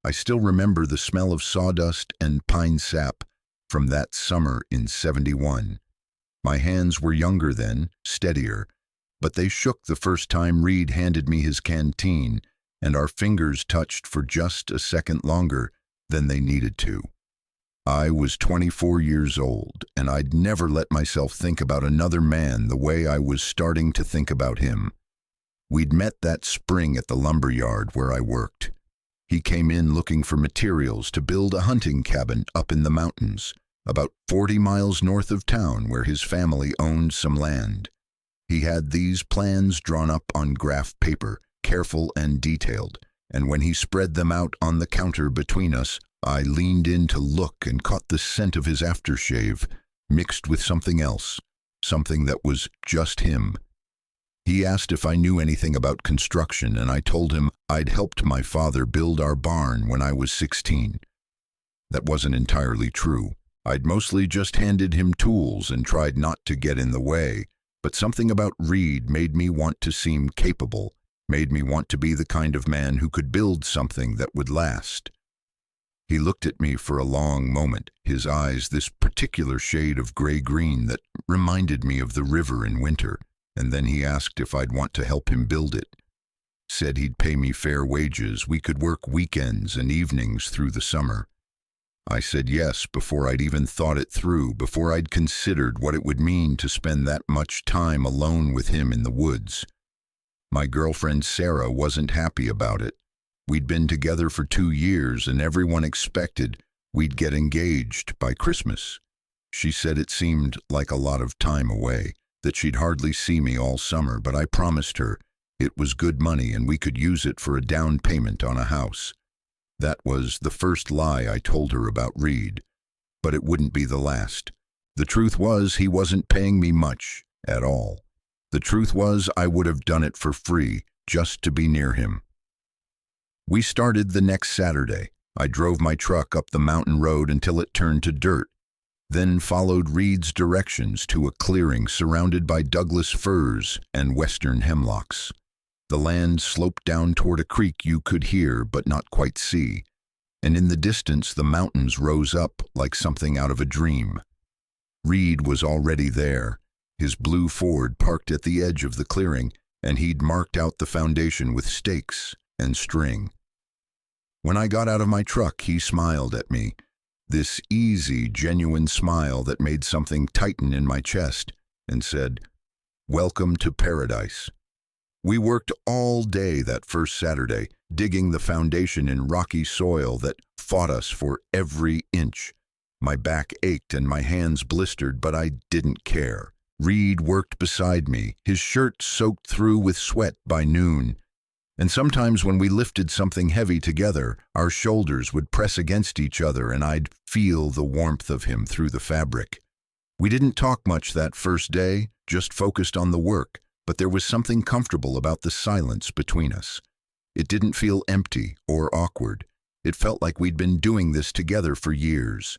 I still remember the smell of sawdust and pine sap from that summer in '71. My hands were younger then, steadier, but they shook the first time Reed handed me his canteen, and our fingers touched for just a second longer than they needed to. I was 24 years old, and I'd never let myself think about another man the way I was starting to think about him. We'd met that spring at the lumber yard where I worked. He came in looking for materials to build a hunting cabin up in the mountains, about 40 miles north of town where his family owned some land. He had these plans drawn up on graph paper, careful and detailed, and when he spread them out on the counter between us, I leaned in to look and caught the scent of his aftershave, mixed with something else, something that was just him. He asked if I knew anything about construction, and I told him I'd helped my father build our barn when I was 16. That wasn't entirely true. I'd mostly just handed him tools and tried not to get in the way, but something about Reed made me want to seem capable, made me want to be the kind of man who could build something that would last. He looked at me for a long moment, his eyes this particular shade of gray-green that reminded me of the river in winter, and then he asked if I'd want to help him build it. Said he'd pay me fair wages, we could work weekends and evenings through the summer. I said yes before I'd even thought it through, before I'd considered what it would mean to spend that much time alone with him in the woods. My girlfriend Sarah wasn't happy about it. We'd been together for 2 years, and everyone expected we'd get engaged by Christmas. She said it seemed like a lot of time away, that she'd hardly see me all summer, but I promised her it was good money and we could use it for a down payment on a house. That was the first lie I told her about Reed, but it wouldn't be the last. The truth was he wasn't paying me much at all. The truth was I would have done it for free just to be near him. We started the next Saturday. I drove my truck up the mountain road until it turned to dirt, then followed Reed's directions to a clearing surrounded by Douglas firs and western hemlocks. The land sloped down toward a creek you could hear but not quite see, and in the distance the mountains rose up like something out of a dream. Reed was already there, his blue Ford parked at the edge of the clearing, and he'd marked out the foundation with stakes and string. When I got out of my truck, he smiled at me, this easy, genuine smile that made something tighten in my chest, and said, "Welcome to paradise." We worked all day that first Saturday, digging the foundation in rocky soil that fought us for every inch. My back ached and my hands blistered, but I didn't care. Reed worked beside me, his shirt soaked through with sweat by noon. And sometimes when we lifted something heavy together, our shoulders would press against each other and I'd feel the warmth of him through the fabric. We didn't talk much that first day, just focused on the work, but there was something comfortable about the silence between us. It didn't feel empty or awkward. It felt like we'd been doing this together for years.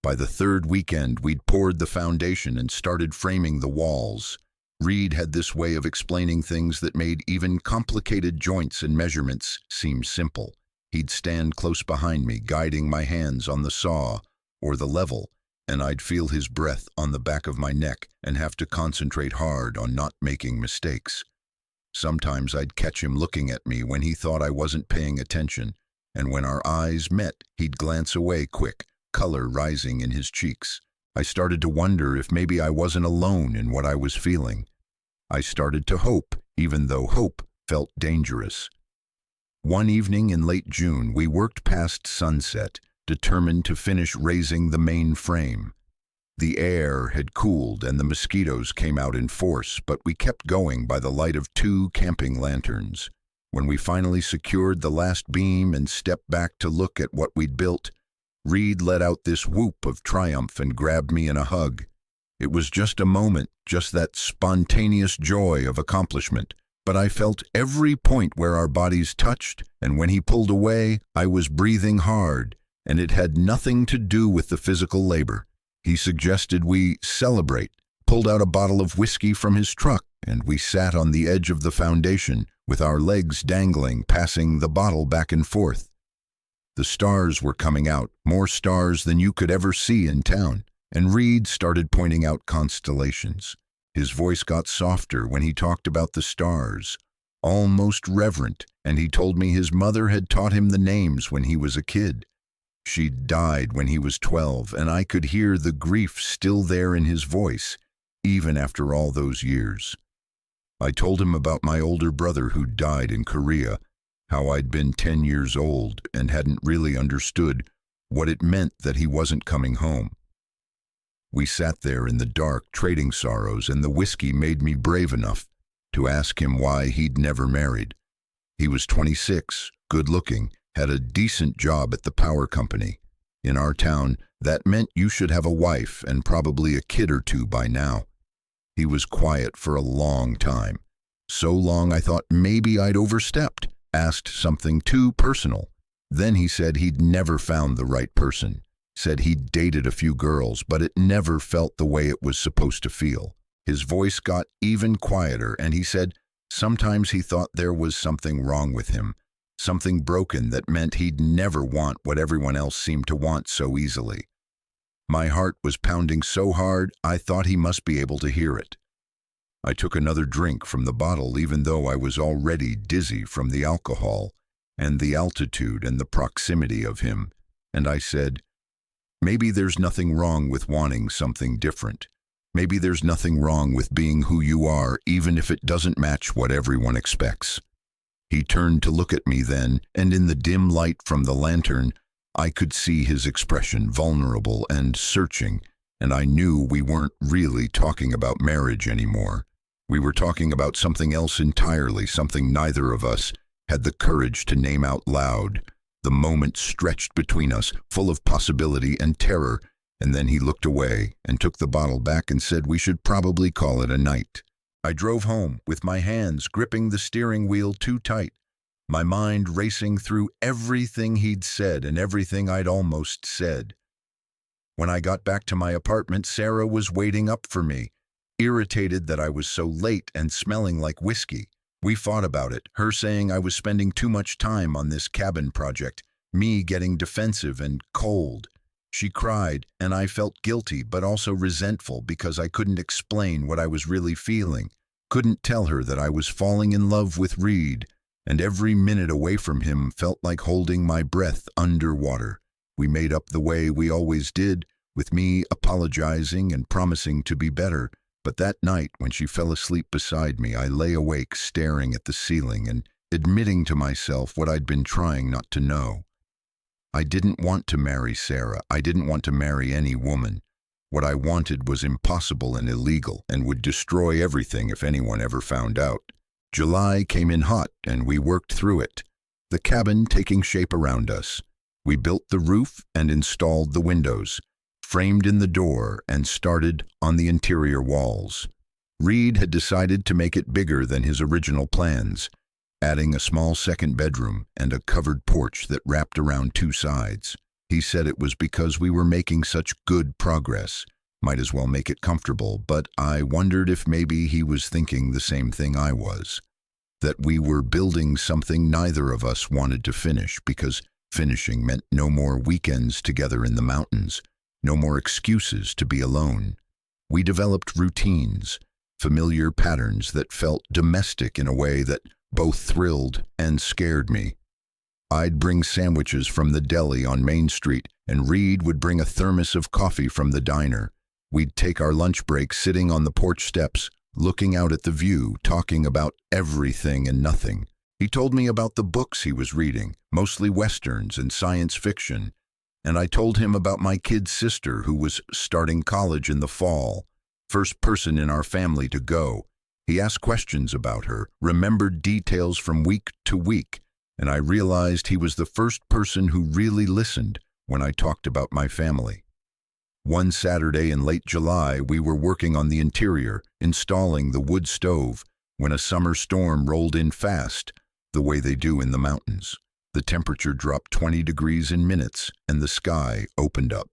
By the third weekend, we'd poured the foundation and started framing the walls. Reed had this way of explaining things that made even complicated joints and measurements seem simple. He'd stand close behind me, guiding my hands on the saw or the level, and I'd feel his breath on the back of my neck and have to concentrate hard on not making mistakes. Sometimes I'd catch him looking at me when he thought I wasn't paying attention, and when our eyes met, he'd glance away quick, color rising in his cheeks. I started to wonder if maybe I wasn't alone in what I was feeling. I started to hope, even though hope felt dangerous. One evening in late June, we worked past sunset, determined to finish raising the main frame. The air had cooled and the mosquitoes came out in force, but we kept going by the light of 2 camping lanterns. When we finally secured the last beam and stepped back to look at what we'd built, Reed let out this whoop of triumph and grabbed me in a hug. It was just a moment, just that spontaneous joy of accomplishment, but I felt every point where our bodies touched, and when he pulled away, I was breathing hard, and it had nothing to do with the physical labor. He suggested we celebrate, pulled out a bottle of whiskey from his truck, and we sat on the edge of the foundation with our legs dangling, passing the bottle back and forth. The stars were coming out, more stars than you could ever see in town, and Reed started pointing out constellations. His voice got softer when he talked about the stars, almost reverent, and he told me his mother had taught him the names when he was a kid. She died when he was 12, and I could hear the grief still there in his voice, even after all those years. I told him about my older brother who died in Korea, how I'd been 10 years old and hadn't really understood what it meant that he wasn't coming home. We sat there in the dark trading sorrows, and the whiskey made me brave enough to ask him why he'd never married. He was 26, good-looking, had a decent job at the power company. In our town, that meant you should have a wife and probably a kid or two by now. He was quiet for a long time. So long I thought maybe I'd overstepped, asked something too personal. Then he said he'd never found the right person, said he'd dated a few girls, but it never felt the way it was supposed to feel. His voice got even quieter, and he said sometimes he thought there was something wrong with him, something broken that meant he'd never want what everyone else seemed to want so easily. My heart was pounding so hard I thought he must be able to hear it. I took another drink from the bottle even though I was already dizzy from the alcohol and the altitude and the proximity of him, and I said, maybe there's nothing wrong with wanting something different. Maybe there's nothing wrong with being who you are even if it doesn't match what everyone expects. He turned to look at me then, and in the dim light from the lantern, I could see his expression, vulnerable and searching, and I knew we weren't really talking about marriage anymore. We were talking about something else entirely, something neither of us had the courage to name out loud. The moment stretched between us, full of possibility and terror, and then he looked away and took the bottle back and said we should probably call it a night. I drove home with my hands gripping the steering wheel too tight, my mind racing through everything he'd said and everything I'd almost said. When I got back to my apartment, Sarah was waiting up for me, irritated that I was so late and smelling like whiskey. We fought about it, her saying I was spending too much time on this cabin project, me getting defensive and cold. She cried, and I felt guilty but also resentful because I couldn't explain what I was really feeling, couldn't tell her that I was falling in love with Reed, and every minute away from him felt like holding my breath underwater. We made up the way we always did, with me apologizing and promising to be better, but that night when she fell asleep beside me, I lay awake staring at the ceiling and admitting to myself what I'd been trying not to know. I didn't want to marry Sarah. I didn't want to marry any woman. What I wanted was impossible and illegal and would destroy everything if anyone ever found out. July came in hot and we worked through it, the cabin taking shape around us. We built the roof and installed the windows, framed in the door, and started on the interior walls. Reed had decided to make it bigger than his original plans, adding a small second bedroom and a covered porch that wrapped around two sides. He said it was because we were making such good progress. Might as well make it comfortable, but I wondered if maybe he was thinking the same thing I was, that we were building something neither of us wanted to finish because finishing meant no more weekends together in the mountains, no more excuses to be alone. We developed routines, familiar patterns that felt domestic in a way that both thrilled and scared me. I'd bring sandwiches from the deli on Main Street, and Reed would bring a thermos of coffee from the diner. We'd take our lunch break sitting on the porch steps, looking out at the view, talking about everything and nothing. He told me about the books he was reading, mostly westerns and science fiction, and I told him about my kid sister who was starting college in the fall, first person in our family to go. He asked questions about her, remembered details from week to week, and I realized he was the first person who really listened when I talked about my family. One Saturday in late July, we were working on the interior, installing the wood stove, when a summer storm rolled in fast, the way they do in the mountains. The temperature dropped 20 degrees in minutes, and the sky opened up.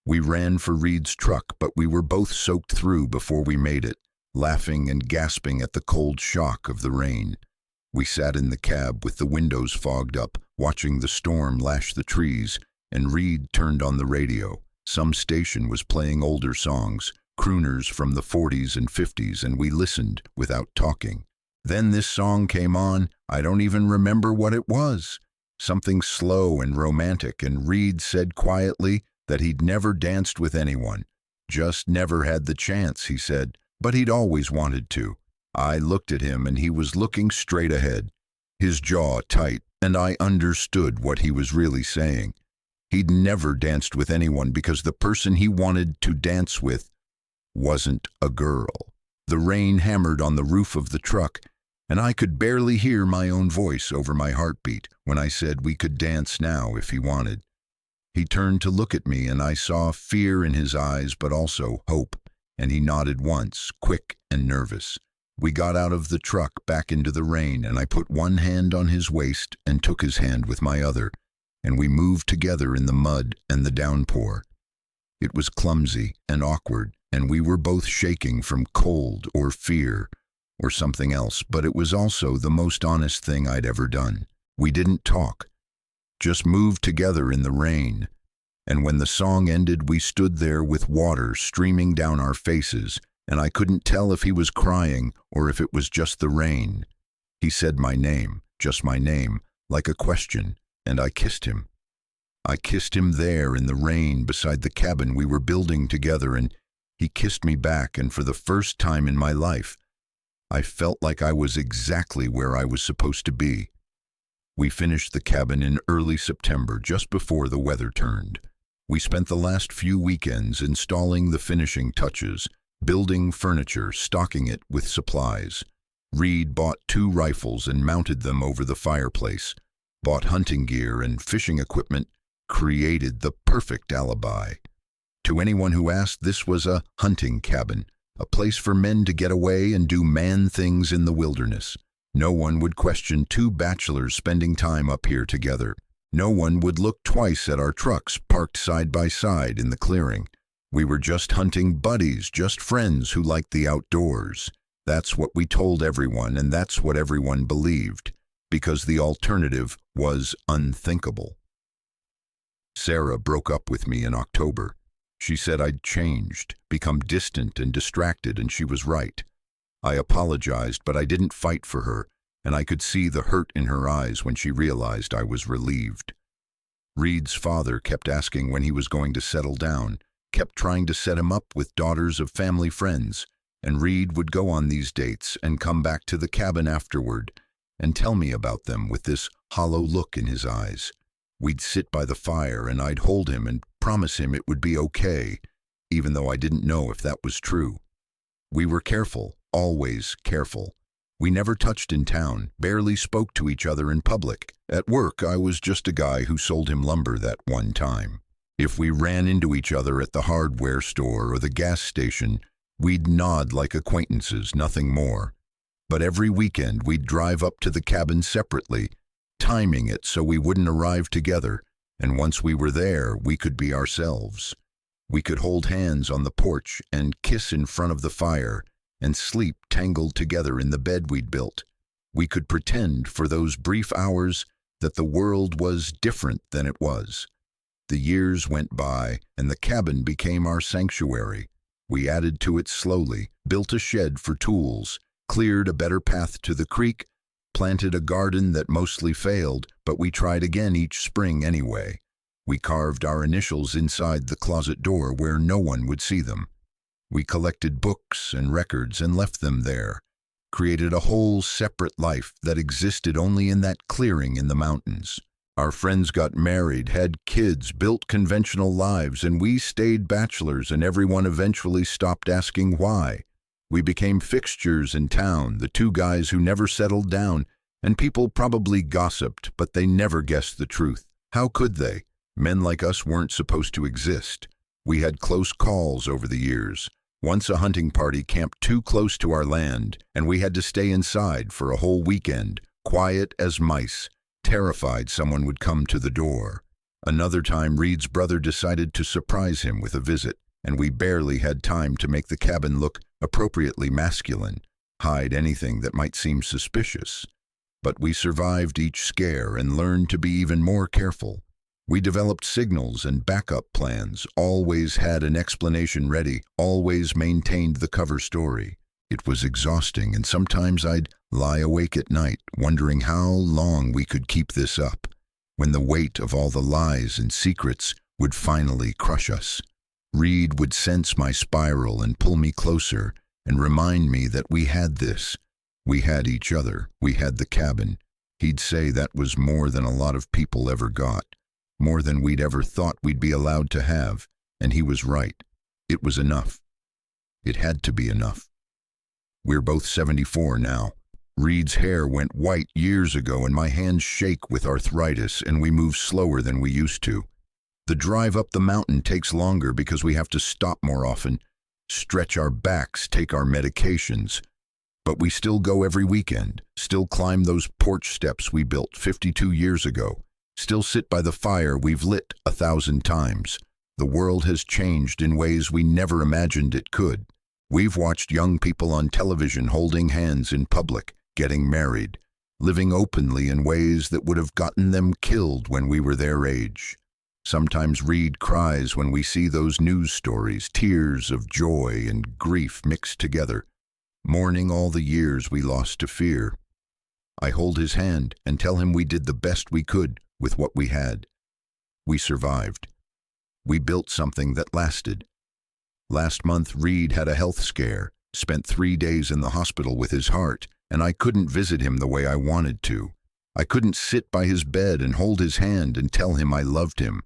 We ran for Reed's truck, but we were both soaked through before we made it, laughing and gasping at the cold shock of the rain. We sat in the cab with the windows fogged up, watching the storm lash the trees, and Reed turned on the radio. Some station was playing older songs, crooners from the 40s and 50s, and we listened without talking. Then this song came on. I don't even remember what it was. Something slow and romantic, and Reed said quietly that he'd never danced with anyone. Just never had the chance, he said, but he'd always wanted to. I looked at him, and he was looking straight ahead, his jaw tight, and I understood what he was really saying. He'd never danced with anyone because the person he wanted to dance with wasn't a girl. The rain hammered on the roof of the truck, and I could barely hear my own voice over my heartbeat when I said we could dance now if he wanted. He turned to look at me, and I saw fear in his eyes, but also hope, and he nodded once, quick and nervous. We got out of the truck back into the rain, and I put one hand on his waist and took his hand with my other, and we moved together in the mud and the downpour. It was clumsy and awkward, and we were both shaking from cold or fear or something else, but it was also the most honest thing I'd ever done. We didn't talk, just moved together in the rain, and when the song ended, we stood there with water streaming down our faces, and I couldn't tell if he was crying or if it was just the rain. He said my name, just my name, like a question, and I kissed him. I kissed him there in the rain beside the cabin we were building together, and he kissed me back, and for the first time in my life, I felt like I was exactly where I was supposed to be. We finished the cabin in early September, just before the weather turned. We spent the last few weekends installing the finishing touches, building furniture, stocking it with supplies. Reed bought 2 rifles and mounted them over the fireplace, bought hunting gear and fishing equipment, created the perfect alibi. To anyone who asked, this was a hunting cabin, a place for men to get away and do man things in the wilderness. No one would question 2 bachelors spending time up here together. No one would look twice at our trucks parked side by side in the clearing. We were just hunting buddies, just friends who liked the outdoors. That's what we told everyone, and that's what everyone believed, because the alternative was unthinkable. Sarah broke up with me in October. She said I'd changed, become distant and distracted, and she was right. I apologized, but I didn't fight for her, and I could see the hurt in her eyes when she realized I was relieved. Reed's father kept asking when he was going to settle down, kept trying to set him up with daughters of family friends, and Reed would go on these dates and come back to the cabin afterward and tell me about them with this hollow look in his eyes. We'd sit by the fire, and I'd hold him and promise him it would be okay, even though I didn't know if that was true. We were careful, always careful. We never touched in town, barely spoke to each other in public. At work, I was just a guy who sold him lumber that one time. If we ran into each other at the hardware store or the gas station, we'd nod like acquaintances, nothing more. But every weekend, we'd drive up to the cabin separately, timing it so we wouldn't arrive together, and once we were there, we could be ourselves. We could hold hands on the porch and kiss in front of the fire and sleep tangled together in the bed we'd built. We could pretend for those brief hours that the world was different than it was. The years went by, and the cabin became our sanctuary. We added to it slowly, built a shed for tools, cleared a better path to the creek, planted a garden that mostly failed, but we tried again each spring anyway. We carved our initials inside the closet door where no one would see them. We collected books and records and left them there, created a whole separate life that existed only in that clearing in the mountains. Our friends got married, had kids, built conventional lives, and we stayed bachelors, and everyone eventually stopped asking why. We became fixtures in town, the 2 guys who never settled down, and people probably gossiped, but they never guessed the truth. How could they? Men like us weren't supposed to exist. We had close calls over the years. Once a hunting party camped too close to our land, and we had to stay inside for a whole weekend, quiet as mice, terrified someone would come to the door. Another time, Reed's brother decided to surprise him with a visit, and we barely had time to make the cabin look appropriately masculine, hide anything that might seem suspicious. But we survived each scare and learned to be even more careful. We developed signals and backup plans, always had an explanation ready, always maintained the cover story. It was exhausting, and sometimes I'd lie awake at night, wondering how long we could keep this up, when the weight of all the lies and secrets would finally crush us. Reed would sense my spiral and pull me closer and remind me that we had this. We had each other. We had the cabin. He'd say that was more than a lot of people ever got, more than we'd ever thought we'd be allowed to have, and he was right. It was enough. It had to be enough. We're both 74 now. Reed's hair went white years ago, and my hands shake with arthritis, and we move slower than we used to. The drive up the mountain takes longer because we have to stop more often, stretch our backs, take our medications. But we still go every weekend, still climb those porch steps we built 52 years ago, still sit by the fire we've lit 1,000 times. The world has changed in ways we never imagined it could. We've watched young people on television holding hands in public, getting married, living openly in ways that would have gotten them killed when we were their age. Sometimes Reed cries when we see those news stories, tears of joy and grief mixed together, mourning all the years we lost to fear. I hold his hand and tell him we did the best we could with what we had. We survived. We built something that lasted. Last month, Reed had a health scare, spent 3 days in the hospital with his heart, and I couldn't visit him the way I wanted to. I couldn't sit by his bed and hold his hand and tell him I loved him.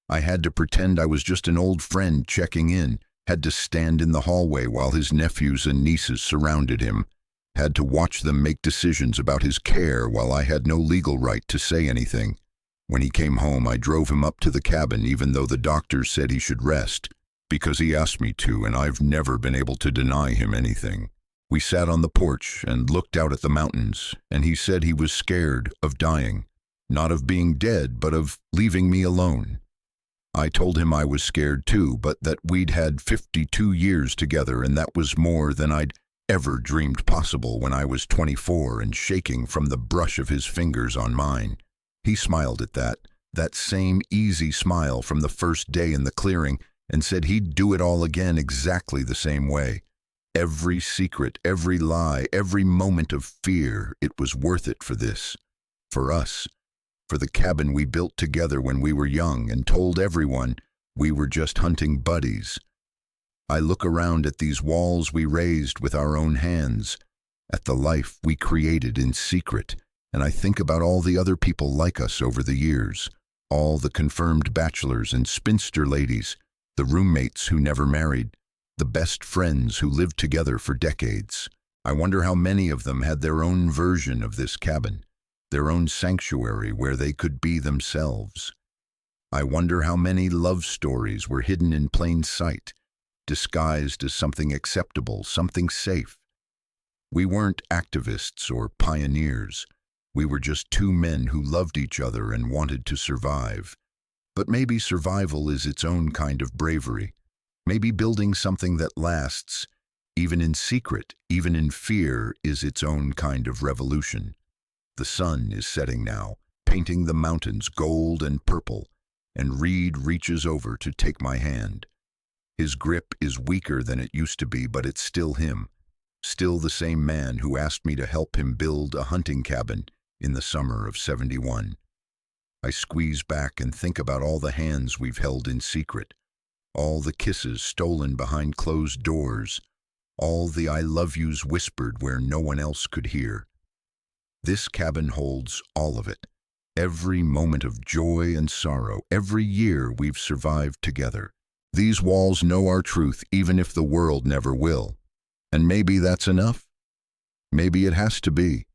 I had to pretend I was just an old friend checking in, had to stand in the hallway while his nephews and nieces surrounded him, had to watch them make decisions about his care while I had no legal right to say anything. When he came home, I drove him up to the cabin even though the doctors said he should rest, because he asked me to, and I've never been able to deny him anything. We sat on the porch and looked out at the mountains, and he said he was scared of dying, not of being dead, but of leaving me alone. I told him I was scared too, but that we'd had 52 years together, and that was more than I'd ever dreamed possible when I was 24 and shaking from the brush of his fingers on mine. He smiled at that same easy smile from the first day in the clearing, and said he'd do it all again exactly the same way. Every secret, every lie, every moment of fear, it was worth it for this, for us. For the cabin we built together when we were young and told everyone we were just hunting buddies. I look around at these walls we raised with our own hands, at the life we created in secret, and I think about all the other people like us over the years, all the confirmed bachelors and spinster ladies, the roommates who never married, the best friends who lived together for decades. I wonder how many of them had their own version of this cabin, their own sanctuary where they could be themselves. I wonder how many love stories were hidden in plain sight, disguised as something acceptable, something safe. We weren't activists or pioneers. We were just two men who loved each other and wanted to survive. But maybe survival is its own kind of bravery. Maybe building something that lasts, even in secret, even in fear, is its own kind of revolution. The sun is setting now, painting the mountains gold and purple, and Reed reaches over to take my hand. His grip is weaker than it used to be, but it's still him, still the same man who asked me to help him build a hunting cabin in the summer of '71. I squeeze back and think about all the hands we've held in secret, all the kisses stolen behind closed doors, all the I love yous whispered where no one else could hear. This cabin holds all of it, every moment of joy and sorrow, every year we've survived together. These walls know our truth even if the world never will. And maybe that's enough. Maybe it has to be.